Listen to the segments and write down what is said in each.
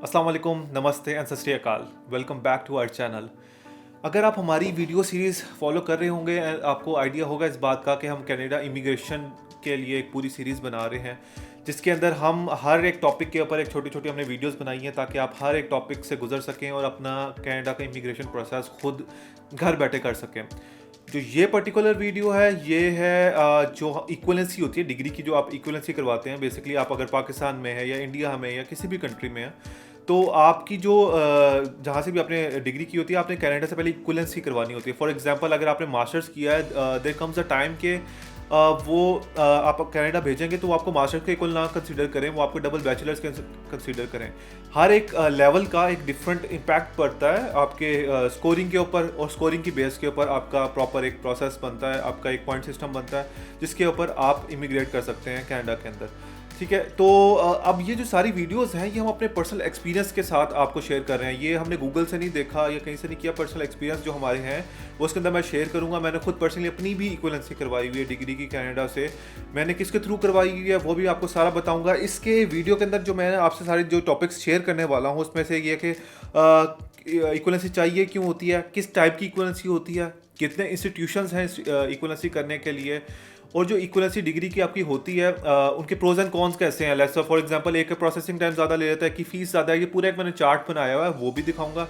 अस्सलाम वालेकुम, नमस्ते and Sat Shri Akal. Welcome back to our channel. अगर आप हमारी वीडियो सीरीज़ फॉलो कर रहे होंगे, आपको आइडिया होगा इस बात का कि हम कनाडा इमिग्रेशन के लिए एक पूरी सीरीज़ बना रहे हैं, जिसके अंदर हम हर एक टॉपिक के ऊपर एक छोटी छोटी हमने वीडियोस बनाई हैं ताकि आप हर एक टॉपिक से गुजर सकें और अपना कनाडा का इमिग्रेशन प्रोसेस खुद घर बैठे कर सकें। जो ये पर्टिकुलर वीडियो है ये है जो इक्वलेंसी होती है डिग्री की, जो आप इक्वलेंसी करवाते हैं। बेसिकली आप अगर पाकिस्तान में है या इंडिया में या किसी भी कंट्री में है, तो आपकी जो जहाँ से भी आपने डिग्री की होती है, आपने कनाडा से पहले इक्वलेंसी करवानी होती है। फॉर एग्जांपल अगर आपने मास्टर्स किया है, देयर कम्स अ टाइम के आप कनाडा भेजेंगे तो वो आपको मास्टर्स के इक्वल ना कंसीडर करें, वो आपको डबल बैचलर्स कंसीडर करें। हर एक लेवल का एक डिफरेंट इम्पैक्ट पड़ता है आपके स्कोरिंग के ऊपर, और स्कोरिंग की बेस के ऊपर आपका प्रॉपर एक प्रोसेस बनता है, आपका एक पॉइंट सिस्टम बनता है जिसके ऊपर आप इमिग्रेट कर सकते हैं कनाडा के अंदर। ठीक है, तो अब ये जो सारी वीडियोस हैं ये हम अपने पर्सनल एक्सपीरियंस के साथ आपको शेयर कर रहे हैं। ये हमने गूगल से नहीं देखा या कहीं से नहीं किया। पर्सनल एक्सपीरियंस जो हमारे हैं वो उसके अंदर मैं शेयर करूंगा। मैंने खुद पर्सनली अपनी भी इक्वलेंसी करवाई हुई है डिग्री की कनाडा से। मैंने किसके थ्रू करवाई हुई है वो भी आपको सारा बताऊंगा। इसके वीडियो के अंदर जो मैं आपसे सारे जो टॉपिक्स शेयर करने वाला हूँ उसमें से ये कि इक्वलेंसी चाहिए क्यों होती है, किस टाइप की इक्वलेंसी होती है, कितने इंस्टीट्यूशंस हैं इक्वलेंसी करने के लिए, और जो इक्वलेंसी डिग्री की आपकी होती है उनके प्रोज एंड कॉन्स कैसे हैं। लेट्स फॉर एग्जांपल एक प्रोसेसिंग टाइम ज़्यादा ले लेता है कि फीस ज़्यादा है, ये पूरा एक मैंने चार्ट बनाया हुआ है वो भी दिखाऊंगा।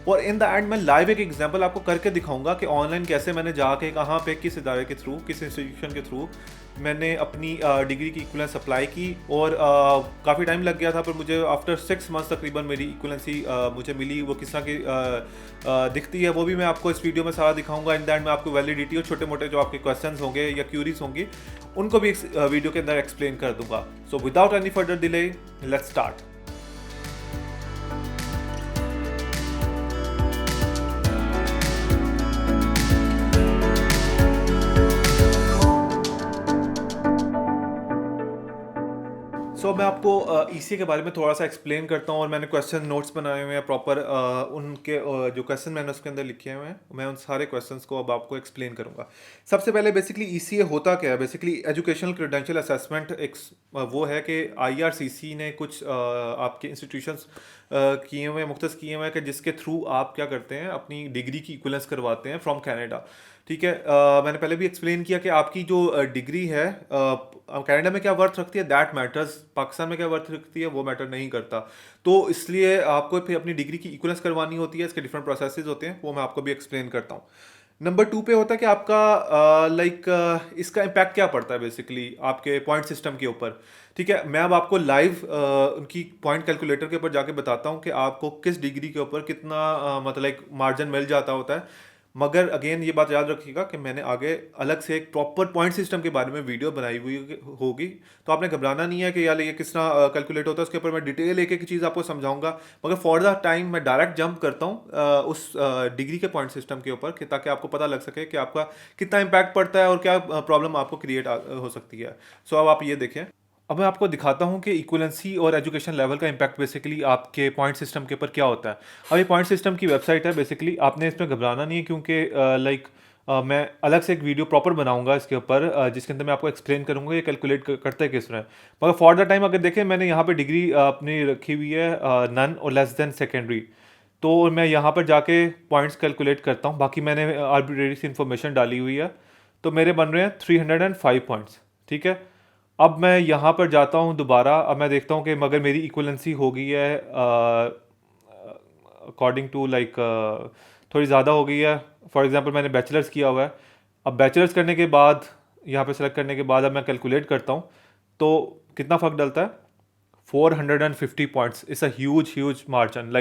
और इन द एंड मैं लाइव एक एग्जांपल आपको करके दिखाऊंगा कि ऑनलाइन कैसे मैंने जाके कहाँ पे किस इदारे के थ्रू, किस इंस्टीट्यूशन के थ्रू मैंने अपनी डिग्री की इक्वलेंस अप्लाई की। और काफ़ी टाइम लग गया था, पर मुझे आफ्टर 6 मंथ्स तकरीबन मेरी इक्वलेंसी मुझे मिली। वो किस तरह की दिखती है वो भी मैं आपको इस वीडियो में सारा दिखाऊंगा। इन दैट मैं आपको वैलिडिटी और छोटे मोटे जो आपके क्वेश्चंस होंगे या क्यूरीज होंगी उनको भी इस वीडियो के अंदर एक्सप्लेन कर दूंगा। So without any further delay let's start. मैं आपको ईसीए के बारे में थोड़ा सा एक्सप्लेन करता हूँ, और मैंने क्वेश्चन नोट्स बनाए हुए हैं प्रॉपर। उनके जो क्वेश्चन मैंने उसके अंदर लिखे हुए हैं, मैं उन सारे क्वेश्चंस को अब आपको एक्सप्लेन करूँगा। सबसे पहले बेसिकली ईसीए होता क्या है। बेसिकली एजुकेशनल क्रेडेंशियल असेसमेंट एक वो है कि आईआरसीसी ने कुछ आपके इंस्टीट्यूशंस किए हुए हैं, मुख्तस किए हुए हैं कि जिसके थ्रू आप क्या करते हैं, अपनी डिग्री की इक्वलेंस करवाते हैं फ्रॉम कनाडा। ठीक है, मैंने पहले भी एक्सप्लेन किया कि आपकी जो डिग्री है कनाडा में क्या वर्थ रखती है, दैट मैटर्स। पाकिस्तान में क्या वर्थ रखती है वो मैटर नहीं करता। तो इसलिए आपको फिर अपनी डिग्री की इक्वलेंस करवानी होती है। इसके डिफरेंट प्रोसेसेस होते हैं, वो मैं आपको भी एक्सप्लेन करता हूँ। नंबर 2 पे होता है कि आपका इसका इम्पैक्ट क्या पड़ता है बेसिकली आपके पॉइंट सिस्टम के ऊपर। ठीक है, मैं अब आपको लाइव उनकी पॉइंट कैलकुलेटर के ऊपर जाके बताता हूँ कि आपको किस डिग्री के ऊपर कितना मतलब एक मार्जिन मिल जाता होता है। मगर अगेन ये बात याद रखिएगा कि मैंने आगे अलग से एक प्रॉपर पॉइंट सिस्टम के बारे में वीडियो बनाई हुई होगी, तो आपने घबराना नहीं है कि यार ये किस तरह कैलकुलेट होता है। उसके ऊपर मैं डिटेल एक एक चीज़ आपको समझाऊंगा। मगर फॉर द टाइम मैं डायरेक्ट जंप करता हूँ उस डिग्री के पॉइंट सिस्टम के ऊपर ताकि आपको पता लग सके कि आपका कितना इम्पैक्ट पड़ता है और क्या प्रॉब्लम आपको क्रिएट हो सकती है। सो अब आप ये देखें। अब मैं आपको दिखाता हूँ कि इक्वलेंसी और एजुकेशन लेवल का इम्पैक्ट बेसिकली आपके पॉइंट सिस्टम के ऊपर क्या होता है। अब ये पॉइंट सिस्टम की वेबसाइट है। बेसिकली आपने इसमें घबराना नहीं है, क्योंकि मैं अलग से एक वीडियो प्रॉपर बनाऊंगा इसके ऊपर जिसके अंदर मैं आपको एक्सप्लेन करूंगा ये कैलकुलेट करते हैं किस तरह। मगर फॉर द टाइम अगर देखें, मैंने यहाँ पे डिग्री अपनी रखी हुई है नन और लेस देन सेकेंडरी। तो मैं यहाँ पर जाके पॉइंट्स कैलकुलेट करता हूँ। बाकी मैंने आर्बिट्रेरी सी इन्फॉर्मेशन डाली हुई है, तो मेरे बन रहे हैं 305 पॉइंट्स। ठीक है, अब मैं यहाँ पर जाता हूँ दोबारा। अब मैं देखता हूँ कि मगर मेरी इक्वलेंसी हो गई है अकॉर्डिंग टू थोड़ी ज़्यादा हो गई है। फॉर एग्जांपल मैंने बैचलर्स किया हुआ है। अब बैचलर्स करने के बाद यहाँ पे सेलेक्ट करने के बाद अब मैं कैलकुलेट करता हूँ, तो कितना फ़र्क डलता है। 450 points is a huge margin.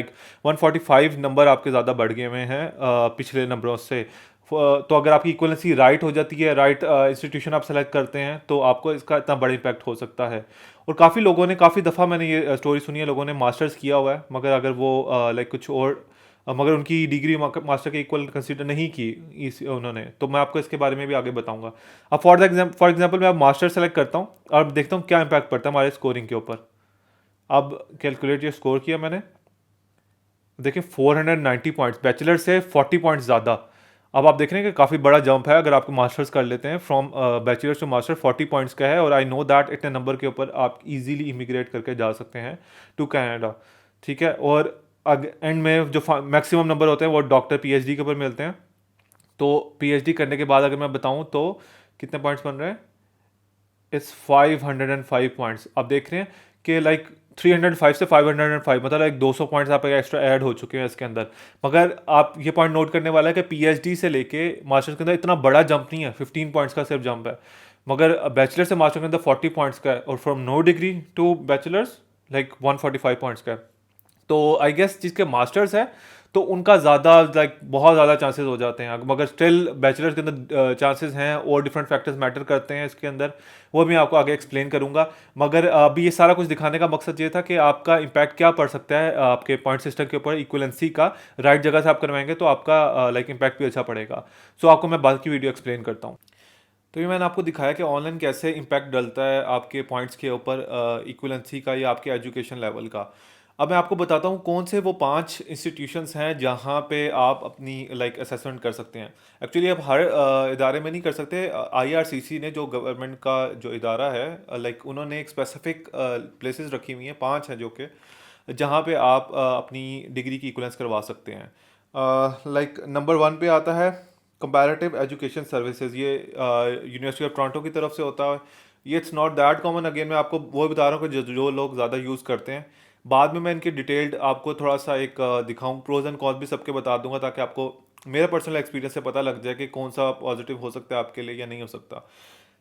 145 number आपके ज़्यादा बढ़ गए हुए हैं पिछले नंबरों से। तो अगर आपकी इक्वलेंसी राइट हो जाती है, राइट इंस्टीट्यूशन आप सेलेक्ट करते हैं, तो आपको इसका इतना बड़ा इम्पैक्ट हो सकता है। और काफ़ी लोगों ने, काफ़ी दफ़ा मैंने ये स्टोरी सुनी है, लोगों ने मास्टर्स किया हुआ है मगर अगर वो कुछ और मगर उनकी डिग्री मास्टर के इक्वल कंसीडर नहीं की इस उन्होंने। तो मैं आपको इसके बारे में भी आगे बताऊंगा। अब फॉर एग्जांपल मैं अब मास्टर सेलेक्ट करता हूँ और देखता हूँ क्या इम्पैक्ट पड़ता है हमारे स्कोरिंग के ऊपर। अब कैलकुलेट ये स्कोर किया मैंने, देखिए 490 पॉइंट्स, बैचलर से 40 पॉइंट्स ज़्यादा। अब आप देख रहे हैं कि काफ़ी बड़ा जंप है अगर आपको मास्टर्स कर लेते हैं from bachelors to master. 40 points का है, और आई नो दैट इतने नंबर के ऊपर आप इजीली इमिग्रेट करके जा सकते हैं टू कनाडा। ठीक है। और एंड में जो मैक्सिमम नंबर होते हैं वो डॉक्टर पीएचडी के ऊपर मिलते हैं। तो पीएचडी करने के बाद अगर मैं बताऊं तो कितने पॉइंट्स बन रहे हैं, इट्स 505 पॉइंट्स। आप देख रहे हैं कि लाइक 305 से 505, मतलब लाइक 200 पॉइंट्स आप एक्स्ट्रा ऐड हो चुके हैं इसके अंदर। मगर आप ये पॉइंट नोट करने वाला है कि पीएचडी से लेके मास्टर्स के अंदर इतना बड़ा जंप नहीं है, 15 पॉइंट्स का सिर्फ जंप है। मगर बैचलर से मास्टर के अंदर 40 पॉइंट्स का है, और from no degree to bachelors like 145 points का है। तो आई गेस जिसके मास्टर्स है तो उनका ज़्यादा लाइक बहुत ज़्यादा चांसेस हो जाते हैं, मगर स्टिल बैचलर्स के अंदर चांसेस हैं और डिफरेंट फैक्टर्स मैटर करते हैं इसके अंदर, वो मैं आपको आगे एक्सप्लेन करूंगा। मगर अभी ये सारा कुछ दिखाने का मकसद ये था कि आपका इम्पैक्ट क्या पड़ सकता है आपके पॉइंट सिस्टम के ऊपर इक्वलेंसी का। राइट जगह से आप करवाएंगे तो आपका लाइक इम्पैक्ट भी अच्छा पड़ेगा। सो आपको मैं बाकी वीडियो एक्सप्लेन करता हूँ। तो ये मैंने आपको दिखाया कि ऑनलाइन कैसे इम्पैक्ट डलता है आपके पॉइंट्स के ऊपर इक्वलेंसी का या आपके एजुकेशन लेवल का। अब मैं आपको बताता हूँ कौन से वो 5 इंस्टीट्यूशंस हैं जहाँ पे आप अपनी लाइक असेसमेंट कर सकते हैं। एक्चुअली आप हर इदारे में नहीं कर सकते। आईआरसीसी ने जो गवर्नमेंट का जो इदारा है लाइक उन्होंने एक स्पेसिफिक प्लेसेस रखी हुई हैं, 5 हैं जो कि जहाँ पे आप अपनी डिग्री की इक्वलेंस करवा सकते हैं। लाइक नंबर 1 पे आता है कंपैरेटिव एजुकेशन सर्विसेज। ये यूनिवर्सिटी ऑफ टोरंटो की तरफ से होता है। ये it's not that common, again मैं आपको वो बता रहा हूँ कि जो लोग ज़्यादा यूज़ करते हैं। बाद में मैं इनकी डिटेल्ड आपको थोड़ा सा एक दिखाऊँ, प्रोज एंड कॉन्स भी सबके बता दूंगा, ताकि आपको मेरा पर्सनल एक्सपीरियंस से पता लग जाए कि कौन सा पॉजिटिव हो सकता है आपके लिए या नहीं हो सकता।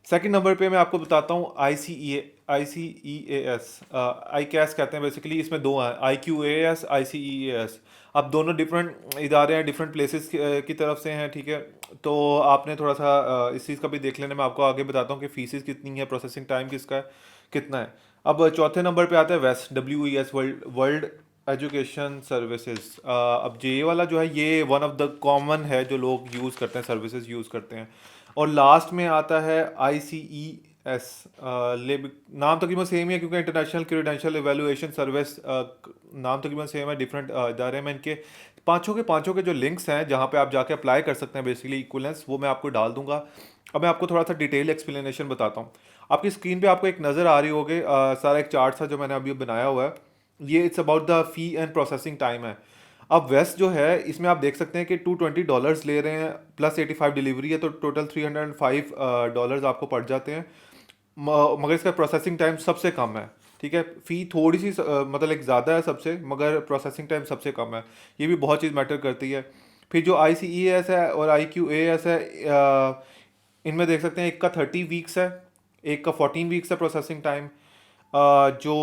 सेकंड नंबर पे मैं आपको बताता हूँ आई सी ई एस, आई कैस कहते हैं बेसिकली। इसमें 2 हैं, IQAS, ICEAS। अब दोनों डिफरेंट इदारे हैं, डिफरेंट प्लेसेस की तरफ से हैं, ठीक है। तो आपने थोड़ा सा इस चीज़ का भी देख लेना। मैं आपको आगे बताता हूँ कि फीसिस कितनी है, प्रोसेसिंग टाइम किसका है, कितना है। अब चौथे नंबर पे आता है वेस्ट, WES, वर्ल्ड एजुकेशन सर्विसेज। अब ये वाला जो है ये वन ऑफ द कॉमन है जो लोग यूज़ करते हैं, सर्विसेज यूज़ करते हैं। और लास्ट में आता है ICES। नाम तकरीबन सेम ही है क्योंकि इंटरनेशनल क्रेडेंशियल एवेलुएशन सर्विस, नाम तकरीबन सेम है, डिफरेंट इदारे में इनके। पाँचों के जो लिंक्स हैं जहाँ पे आप जाके अप्लाई कर सकते हैं बेसिकली इक्वलेंस, वो मैं आपको डाल दूंगा। अब मैं आपको थोड़ा सा डिटेल एक्सप्लेनेशन बताता हूँ। आपकी स्क्रीन पे आपको एक नज़र आ रही होगी सारा एक चार्ट सा जो मैंने अभी बनाया हुआ है। ये it's about the fee and processing time है। अब वेस्ट जो है इसमें आप देख सकते हैं कि $220 ले रहे हैं, प्लस 85 डिलीवरी है, तो टोटल $305 आपको पड़ जाते हैं। मगर इसका प्रोसेसिंग टाइम सबसे कम है, ठीक है। फ़ी थोड़ी सी मतलब एक ज़्यादा है सबसे, मगर प्रोसेसिंग टाइम सबसे कम है। ये भी बहुत चीज़ मैटर करती है। फिर जो ICES है और IQAS है, इनमें देख सकते हैं एक का 30 वीक्स है, एक का 14 वीक्स है प्रोसेसिंग टाइम। जो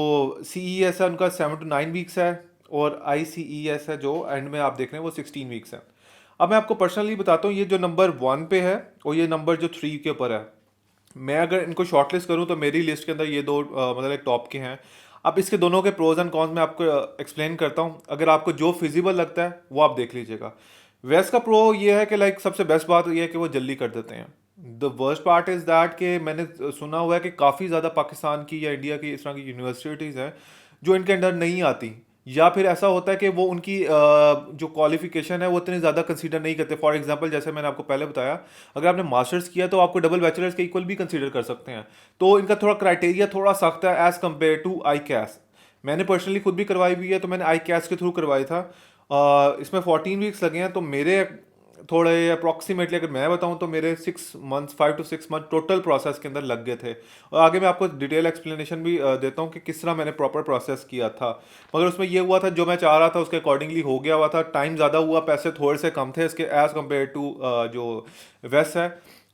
CES है उनका 7 to 9 वीक्स है, और ICES है जो एंड में आप देख रहे हैं वो 16 वीक्स है। अब मैं आपको पर्सनली बताता हूँ, ये जो नंबर 1 पे है और ये नंबर जो 3 के ऊपर है, मैं अगर इनको शॉर्टलिस्ट करूँ तो मेरी लिस्ट के अंदर ये दो मतलब एक टॉप के हैं। अब इसके दोनों के प्रोज एंड कॉन्स मैं आपको एक्सप्लेन करता हूँ, अगर आपको जो फिजिबल लगता है वो आप देख लीजिएगा। वेस्ट का प्रो ये है कि लाइक सबसे बेस्ट बात ये है कि वो जल्दी कर देते हैं। The worst part is that कि मैंने सुना हुआ है कि काफ़ी ज़्यादा पाकिस्तान की या इंडिया की इस तरह की यूनिवर्सिटीज़ हैं जो इनके अंडर नहीं आती, या फिर ऐसा होता है कि वो उनकी जो क्वालिफिकेशन है वो इतनी ज़्यादा कंसीडर नहीं करते। फॉर एग्जांपल जैसे मैंने आपको पहले बताया, अगर आपने मास्टर्स किया तो आपको डबल बैचलर्स के इक्वल भी कंसीडर कर सकते हैं। तो इनका थोड़ा क्राइटेरिया थोड़ा सख्त है एज़ कम्पेयर टू आई कैस। मैंने पर्सनली खुद भी करवाई हुई है, तो मैंने आई कैस के थ्रू करवाई था। इसमें 14 वीक्स लगे हैं, तो मेरे थोड़े अप्रॉक्सीमेटली अगर मैं बताऊं तो मेरे 6 months, 5 to 6 month total process के अंदर लग गए थे। और आगे मैं आपको डिटेल एक्सप्लेनेशन भी देता हूं कि किस तरह मैंने प्रॉपर प्रोसेस किया था। मगर उसमें ये हुआ था जो मैं चाह रहा था उसके अकॉर्डिंगली हो गया हुआ था। टाइम ज़्यादा हुआ, पैसे थोड़े से कम थे इसके एज़ कम्पेयर टू जो वेस्ट है।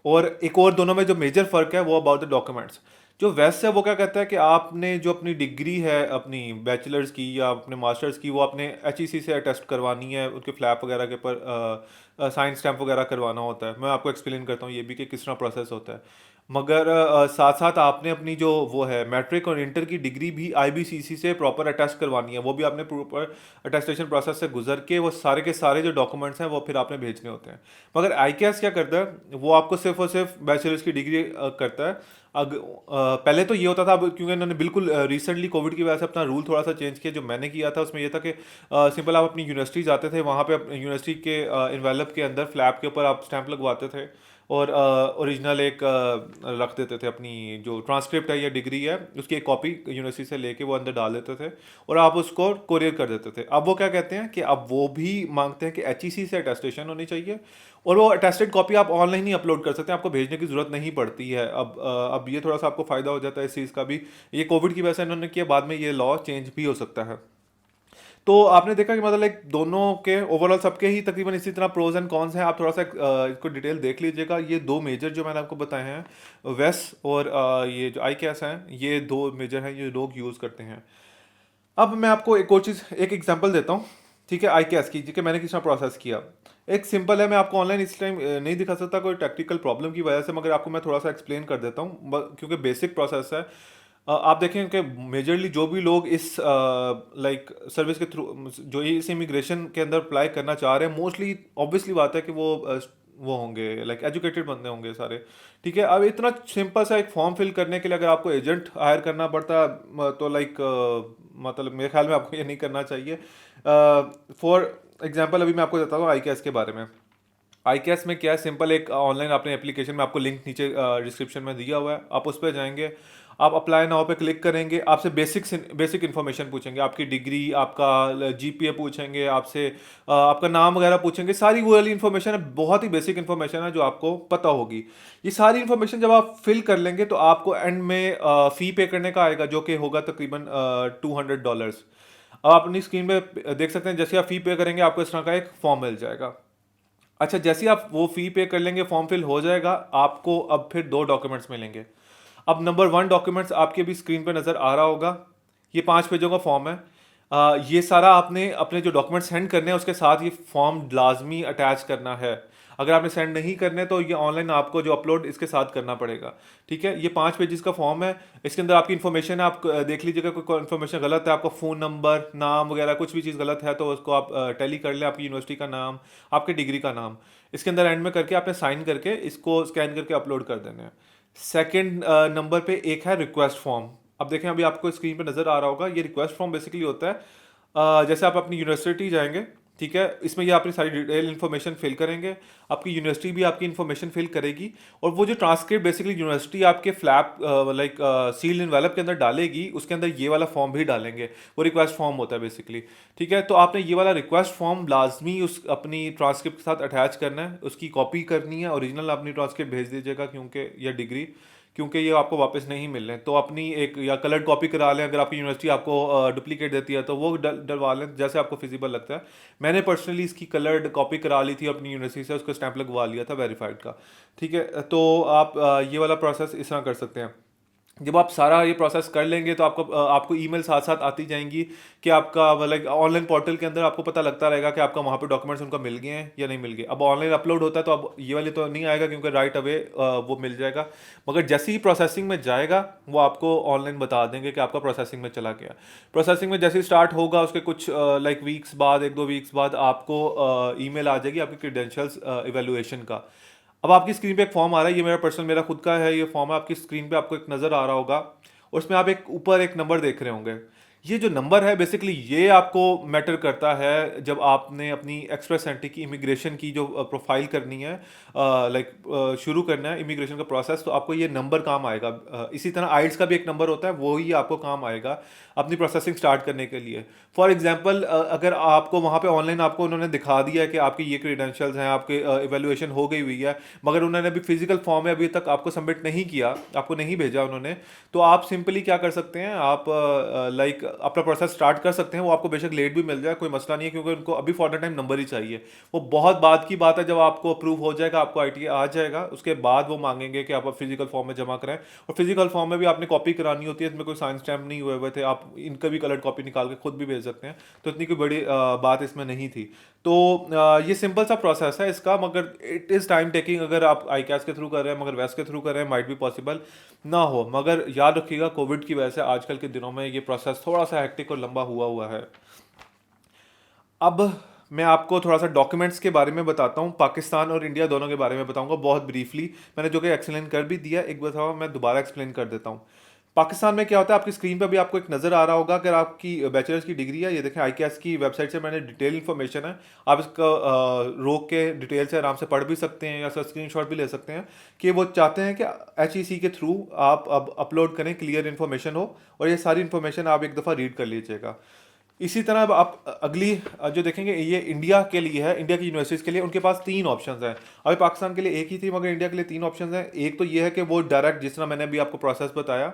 और एक और दोनों में जो मेजर फ़र्क है वो अबाउट द डॉक्यूमेंट्स। जो वेस्ट है वो क्या कहता है कि आपने जो अपनी डिग्री है अपनी बैचलर्स की या अपने मास्टर्स की, वो आपने HEC से अटेस्ट करवानी है, उसके फ्लैप वगैरह के ऊपर साइन स्टैम्प वगैरह करवाना होता है। मैं आपको एक्सप्लेन करता हूँ ये भी कि किस तरह प्रोसेस होता है। मगर साथ साथ आपने अपनी जो वो है मैट्रिक और इंटर की डिग्री भी IBCC से प्रॉपर अटेस्ट करवानी है, वो भी आपने प्रॉपर अटेस्टेशन प्रोसेस से गुजर के वो सारे के सारे जो डॉक्यूमेंट्स हैं वो फिर आपने भेजने होते हैं। मगर ICAS क्या करता है, वो आपको सिर्फ और सिर्फ बैचलर्स की डिग्री करता है। पहले तो ये होता था, अब क्योंकि इन्होंने बिल्कुल रिसेंटली कोविड की वजह से अपना रूल थोड़ा सा चेंज किया। जो मैंने किया था उसमें ये था कि सिंपल आप अपनी यूनिवर्सिटी जाते थे, वहाँ पे यूनिवर्सिटी के इन्वेलप के अंदर फ्लैप के ऊपर आप स्टैंप लगवाते थे, और ओरिजिनल एक रख देते थे, अपनी जो ट्रांसक्रिप्ट है या डिग्री है उसकी एक कॉपी यूनिवर्सिटी से लेके वो अंदर डाल देते थे और आप उसको कोरियर कर देते थे। अब वो क्या कहते हैं कि अब वो भी मांगते हैं कि एचईसी से अटेस्टेशन होनी चाहिए, और वो अटेस्टेड कॉपी आप ऑनलाइन ही अपलोड कर सकते हैं, आपको भेजने की ज़रूरत नहीं पड़ती है। अब ये थोड़ा सा आपको फ़ायदा हो जाता है इस चीज़ का भी। ये कोविड की वजह से इन्होंने किया, बाद में ये लॉ चेंज भी हो सकता है। तो आपने देखा कि मतलब लाइक दोनों के ओवरऑल सबके ही तकरीबन इसी तरह प्रोज एंड कॉन्स हैं। आप थोड़ा सा इसको डिटेल देख लीजिएगा। ये दो मेजर जो मैंने आपको बताए हैं, वेस और ये जो आई कैस हैं, ये दो मेजर हैं ये लोग यूज़ करते हैं। अब मैं आपको एक और चीज़, एक एग्जांपल देता हूँ, ठीक है, आई कैस की, कि मैंने किस तरह प्रोसेस किया। एक सिंपल है, मैं आपको ऑनलाइन इस टाइम नहीं दिखा सकता कोई टेक्निकल प्रॉब्लम की वजह से, मगर आपको मैं थोड़ा सा एक्सप्लेन कर देता हूँ क्योंकि बेसिक प्रोसेस है। आप देखें कि मेजरली जो भी लोग इस लाइक सर्विस के थ्रू जो इस इमिग्रेशन के अंदर अप्लाई करना चाह रहे हैं, मोस्टली ऑब्वियसली बात है कि वो होंगे लाइक एजुकेटेड बंदे होंगे सारे, ठीक है। अब इतना सिंपल सा एक फॉर्म फिल करने के लिए अगर आपको एजेंट हायर करना पड़ता तो लाइक मतलब मेरे ख्याल में आपको ये नहीं करना चाहिए। फॉर एग्जांपल अभी मैं आपको बताता हूँ आई कैस के बारे में। आई कैस में क्या है, सिंपल एक ऑनलाइन आपने एप्लीकेशन में, आपको लिंक नीचे डिस्क्रिप्शन में दिया हुआ है, आप उस पर जाएंगे, आप अप्लाई नाउ पे क्लिक करेंगे, आपसे बेसिक इन्फॉर्मेशन पूछेंगे, आपकी डिग्री, आपका जीपीए पूछेंगे, आपसे आपका नाम वगैरह पूछेंगे। सारी वो वाली इन्फॉर्मेशन है, बहुत ही बेसिक इन्फॉर्मेशन है जो आपको पता होगी। ये सारी इन्फॉर्मेशन जब आप फिल कर लेंगे तो आपको एंड में फ़ी पे करने का आएगा, जो कि होगा तकरीबन $200। अब आप अपनी स्क्रीन पे देख सकते हैं, जैसे आप फ़ी पे करेंगे आपको इस तरह का एक फॉर्म मिल जाएगा। अच्छा, जैसे ही आप वो फ़ी पे कर लेंगे, फॉर्म फिल हो जाएगा, आपको अब फिर दो डॉक्यूमेंट्स मिलेंगे। अब नंबर वन डॉक्यूमेंट्स आपके भी स्क्रीन पे नज़र आ रहा होगा, ये 5 पेजों का फॉर्म है। ये सारा आपने अपने जो डॉक्यूमेंट सेंड करने हैं उसके साथ ये फॉर्म लाजमी अटैच करना है। अगर आपने सेंड नहीं करने तो ये ऑनलाइन आपको जो अपलोड इसके साथ करना पड़ेगा, ठीक है। ये 5 पेजेस का फॉर्म है, इसके अंदर आपकी इन्फॉर्मेशन है, आप देख लीजिएगा कोई इन्फॉर्मेशन गलत है, आपका फ़ोन नंबर, नाम वगैरह कुछ भी चीज़ गलत है तो उसको आप टैली कर लें, आपकी यूनिवर्सिटी का नाम, आपकी डिग्री का नाम, इसके अंदर एंड में करके आपने साइन करके इसको स्कैन करके अपलोड कर देना है। सेकेंड नंबर पे एक है रिक्वेस्ट फॉर्म। अब देखें, अभी आपको स्क्रीन पे नज़र आ रहा होगा, ये रिक्वेस्ट फॉर्म बेसिकली होता है जैसे आप अपनी यूनिवर्सिटी जाएंगे, ठीक है, इसमें ये अपनी सारी डिटेल इन्फॉर्मेशन फिल करेंगे, आपकी यूनिवर्सिटी भी आपकी इन्फॉर्मेशन फिल करेगी, और वो जो ट्रांसक्रिप्ट बेसिकली यूनिवर्सिटी आपके फ्लैप लाइक सील एनवेलप के अंदर डालेगी, उसके अंदर ये वाला फॉर्म भी डालेंगे। वो रिक्वेस्ट फॉर्म होता है बेसिकली, ठीक है। तो आपने ये वाला रिक्वेस्ट फॉर्म लाजमी उस अपनी ट्रांसक्रिप्ट के साथ अटैच करना है, उसकी कॉपी करनी है, ओरिजिनल अपनी ट्रांसक्रिप्ट भेज दीजिएगा, क्योंकि या डिग्री, क्योंकि ये आपको वापस नहीं मिल रहे। तो अपनी एक या कलर्ड कॉपी करा लें, अगर आपकी यूनिवर्सिटी आपको डुप्लीकेट देती है तो वो डलवा लें, जैसे आपको फिजिबल लगता है। मैंने पर्सनली इसकी कलर्ड कॉपी करा ली थी अपनी यूनिवर्सिटी से, उसको स्टैंप लगवा लिया था वेरीफाइड का, ठीक है। तो आप ये वाला प्रोसेस इस तरह कर सकते हैं। जब आप सारा ये प्रोसेस कर लेंगे तो आपको ईमेल साथ साथ आती जाएंगी कि आपका मतलब ऑनलाइन पोर्टल के अंदर आपको पता लगता रहेगा कि आपका वहाँ पे डॉक्यूमेंट्स उनका मिल गए हैं या नहीं मिल गए। अब ऑनलाइन अपलोड होता है तो अब ये वाले तो नहीं आएगा, क्योंकि राइट अवे वो मिल जाएगा, मगर जैसे ही प्रोसेसिंग में जाएगा वो आपको ऑनलाइन बता देंगे कि आपका प्रोसेसिंग में चला गया। प्रोसेसिंग में जैसे ही स्टार्ट होगा उसके कुछ लाइक वीक्स बाद, 1-2 वीक्स बाद आपको ईमेल आ जाएगी आपकी क्रीडेंशियल्स इवेलुएशन का। अब आपकी स्क्रीन पे एक फॉर्म आ रहा है, ये मेरा खुद का है, ये फॉर्म है, आपकी स्क्रीन पे आपको एक नज़र आ रहा होगा, और उसमें आप एक ऊपर एक नंबर देख रहे होंगे। ये जो नंबर है बेसिकली ये आपको मैटर करता है जब आपने अपनी एक्सप्रेस एंट्री की इमिग्रेशन की जो प्रोफाइल करनी है, लाइक शुरू करना है इमिग्रेशन का प्रोसेस, तो आपको ये नंबर काम आएगा। इसी तरह आइल्स का भी एक नंबर होता है, वो ही आपको काम आएगा अपनी प्रोसेसिंग स्टार्ट करने के लिए। फॉर एग्जांपल अगर आपको वहाँ पे ऑनलाइन आपको उन्होंने दिखा दिया है कि आपकी ये क्रीडेंशियल्स हैं, आपके इवेल्युएशन हो गई हुई है, मगर उन्होंने अभी फिजिकल फॉर्म में अभी तक आपको सबमिट नहीं किया, आपको नहीं भेजा उन्होंने, तो आप सिंपली क्या कर सकते हैं, आप लाइक अपना प्रोसेस स्टार्ट कर सकते हैं। वो आपको बेशक लेट भी मिल जाए, कोई मसला नहीं है, क्योंकि उनको अभी फॉर द टाइम नंबर ही चाहिए। वो बहुत बाद की बात है, जब आपको अप्रूव हो जाएगा, आपको आईटीए आ जाएगा, उसके बाद वो मांगेंगे कि आप फिजिकल फॉर्म में जमा करें। और फिजिकल फॉर्म में भी आपने कॉपी करानी होती है, इसमें कोई साइन स्टैम्प नहीं हुए हुए थे, आप इनका भी कलर कॉपी निकाल के खुद भी भेज सकते हैं, तो इतनी कोई बड़ी बात इसमें नहीं थी। तो ये सिंपल सा प्रोसेस है इसका, मगर इट इज़ टाइम टेकिंग। अगर आप आई कैस के थ्रू कर रहे हैं, मगर वेस के थ्रू कर रहे हैं, माइट भी पॉसिबल ना हो, मगर याद रखिएगा कोविड की वजह से आजकल के दिनों में ये प्रोसेस थोड़ा सा हेक्टिक और लंबा हुआ है। अब मैं आपको थोड़ा सा डॉक्यूमेंट्स के बारे में बताता हूँ, पाकिस्तान और इंडिया दोनों के बारे में बताऊंगा बहुत ब्रीफली। मैंने जो कि एक्सप्लेन कर भी दिया, एक बार मैं दोबारा एक्सप्लेन कर देता हूँ। पाकिस्तान में क्या होता है, आपकी स्क्रीन पर भी आपको एक नज़र आ रहा होगा, अगर आपकी बैचलर्स की डिग्री है, ये देखें ICAS की वेबसाइट से मैंने डिटेल इन्फॉर्मेशन है, आप इसका रोक के डिटेल से आराम से पढ़ भी सकते हैं या सर स्क्रीनशॉट भी ले सकते हैं कि वो चाहते हैं कि HEC के थ्रू आप अब अपलोड करें, क्लियर इन्फॉर्मेशन हो और ये सारी इन्फॉर्मेशन आप एक दफ़ा रीड कर लीजिएगा। इसी तरह अब आप अगली जो देखेंगे ये इंडिया के लिए है, इंडिया की यूनिवर्सिटीज़ के लिए उनके पास 3 ऑप्शंस हैं। अभी पाकिस्तान के लिए एक ही थी, मगर इंडिया के लिए 3 ऑप्शंस हैं। एक तो ये है कि वो डायरेक्ट, जिस तरह मैंने अभी आपको प्रोसेस बताया,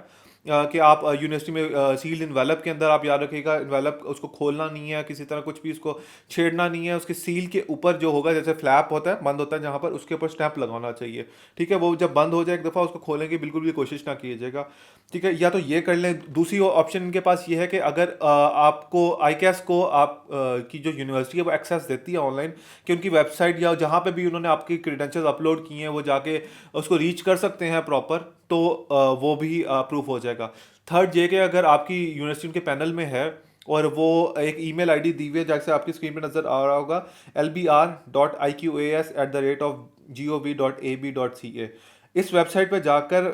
कि आप यूनिवर्सिटी में सील्ड इन्वेलप के अंदर, आप याद रखिएगा इन्वेलप उसको खोलना नहीं है, किसी तरह कुछ भी उसको छेड़ना नहीं है। उसके सील के ऊपर जो होगा, जैसे फ्लैप होता है, बंद होता है जहाँ पर, उसके ऊपर स्टैंप लगाना चाहिए। ठीक है, वो जब बंद हो जाए एक दफ़ा उसको खोलने की बिल्कुल भी कोशिश ना कीजिएगा। ठीक है, या तो ये कर लें। दूसरी ऑप्शन इनके पास ये है कि अगर आपको ICAS को आप की जो यूनिवर्सिटी है वो एक्सेस देती है ऑनलाइन, कि उनकी वेबसाइट या जहाँ पे भी उन्होंने आपकी क्रेडेंशियल्स अपलोड किए हैं वो जाके उसको रीच कर सकते हैं प्रॉपर, तो वो भी अप्रूव हो जाएगा। थर्ड ये कि अगर आपकी यूनिवर्सिटी उनके पैनल में है और वो एक ईमेल आईडी दी हुई है, जैसे आपकी स्क्रीन पे नज़र आ रहा होगा, lbr.iqas@gov.ab.ca, इस वेबसाइट पे जाकर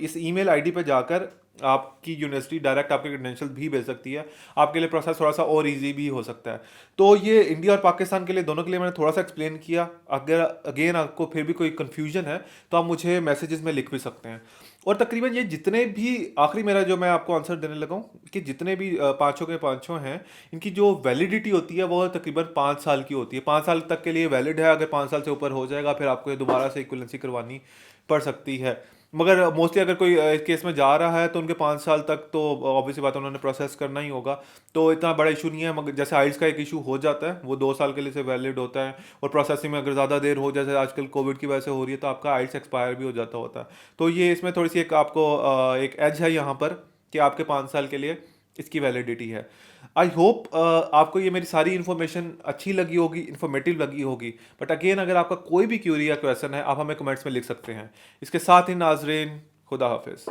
इस ईमेल आईडी पे जाकर आपकी यूनिवर्सिटी डायरेक्ट आपके क्रेडेंशियल भी भेज सकती है। आपके लिए प्रोसेस थोड़ा सा और इजी भी हो सकता है। तो ये इंडिया और पाकिस्तान के लिए, दोनों के लिए मैंने थोड़ा सा एक्सप्लेन किया। अगर अगेन आपको फिर भी कोई कन्फ्यूजन है तो आप मुझे मैसेजेस में लिख भी सकते हैं। और तकरीबन ये जितने भी, आखिरी मेरा जो मैं आपको आंसर देने लगा हूँ, कि जितने भी पाँचों के पाँचों हैं, इनकी जो वैलिडिटी होती है वो तकरीबन 5 साल की होती है। 5 साल तक के लिए वैलिड है। अगर 5 साल से ऊपर हो जाएगा फिर आपको ये दोबारा से इक्विवेलेंसी करवानी पड़ सकती है। मगर मोस्टली अगर कोई इस केस में जा रहा है तो उनके 5 साल तक तो ऑब्वियसली बात है उन्होंने प्रोसेस करना ही होगा, तो इतना बड़ा इशू नहीं है। मगर जैसे आइल्स का एक इशू हो जाता है, वो 2 साल के लिए से वैलिड होता है, और प्रोसेसिंग में अगर ज़्यादा देर हो, जैसे आजकल कोविड की वजह से हो रही है, तो आपका आइल्स एक्सपायर भी हो जाता होता है। तो ये इसमें थोड़ी सी एक आपको एक एज है यहाँ पर, कि आपके 5 साल के लिए इसकी वैलिडिटी है। आई होप आपको ये मेरी सारी इन्फॉर्मेशन अच्छी लगी होगी, इन्फॉर्मेटिव लगी होगी। बट अगेन अगर आपका कोई भी क्यूरी या क्वेश्चन है, आप हमें कमेंट्स में लिख सकते हैं। इसके साथ ही नाजरीन, खुदा हाफिज़।